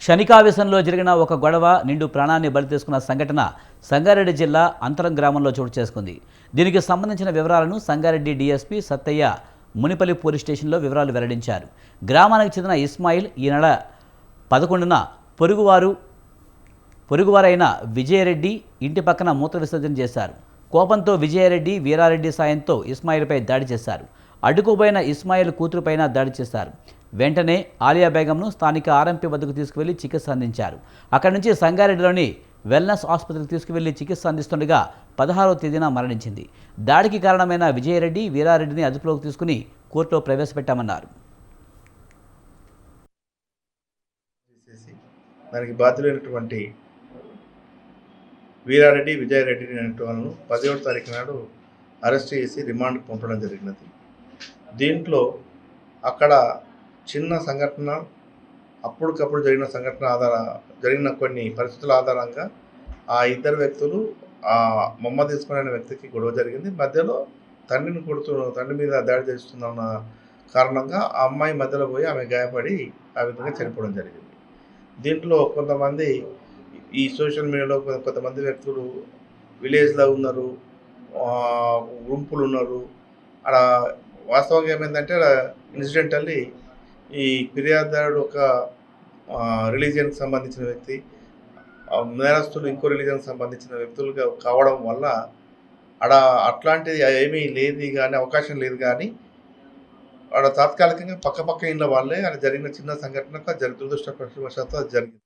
క్షణికావేశంలో జరిగిన ఒక గొడవ నిండు ప్రాణాన్ని బలి తీసుకున్న సంఘటన సంగారెడ్డి జిల్లా అంతరం గ్రామంలో చోటు చేసుకుంది. దీనికి సంబంధించిన వివరాలను సంగారెడ్డి డీఎస్పీ సత్తయ్య మునిపల్లి పోలీస్ స్టేషన్లో వివరాలు వెల్లడించారు. గ్రామానికి చెందిన ఇస్మాయిల్ ఈ నెల 11న పొరుగువారైన విజయరెడ్డి ఇంటి పక్కన మూత్ర విసర్జన చేశారు. కోపంతో విజయరెడ్డి వీరారెడ్డి సాయంతో ఇస్మాయిల్పై దాడి చేశారు. అడ్డుకోబోయిన ఇస్మాయిల్ కూతురుపైన దాడి చేశారు. వెంటనే ఆలియా బేగంను స్థానిక ఆర్ఎంపీ వద్దకు తీసుకువెళ్లి చికిత్స అందించారు. అక్కడి నుంచి సంగారెడ్డిలోని వెల్నెస్ ఆసుపత్రికి తీసుకువెళ్లి చికిత్స అందిస్తుండగా 16వ తేదీన మరణించింది. దాడికి కారణమైన విజయరెడ్డి వీరారెడ్డిని అదుపులోకి తీసుకుని కోర్టులో ప్రవేశపెట్టామన్నారు. దానికి బాధ్యులైనటువంటి వీరారెడ్డి విజయరెడ్డి అనేటువంటి 17వ తారీఖు నాడు అరెస్ట్ చేసి రిమాండ్కి పంపడం జరిగినది. దీంట్లో అక్కడ చిన్న సంఘటన, అప్పటికప్పుడు జరిగిన కొన్ని పరిస్థితుల ఆధారంగా ఆ ఇద్దరు వ్యక్తులు మొహమ్మద్ ఇస్మాయిల్ అనే వ్యక్తికి గొడవ జరిగింది. మధ్యలో తండ్రి మీద దాడి చేస్తున్న కారణంగా ఆ అమ్మాయి మధ్యలో పోయి ఆమె గాయపడి ఆ విధంగా చనిపోవడం జరిగింది. దీంట్లో కొంతమంది ఈ సోషల్ మీడియాలో కొంతమంది వ్యక్తులు విలేజ్లో ఉన్నారు, గుంపులు ఉన్నారు. అక్కడ వాస్తవంగా ఏమైందంటే ఇన్సిడెంటల్లీ ఈ ఫిర్యాదుదారుడు ఒక రిలీజియన్కి సంబంధించిన వ్యక్తి, నేరస్తులు ఇంకో రిలీజియన్కి సంబంధించిన వ్యక్తులుగా కావడం వల్ల అట్లాంటిది ఏమీ లేదు కానీ, అవకాశం లేదు కానీ తాత్కాలికంగా పక్క ఇండ్ల వాళ్ళే అది జరిగిన చిన్న సంఘటన దురదృష్టవశాత్తు జరిగింది.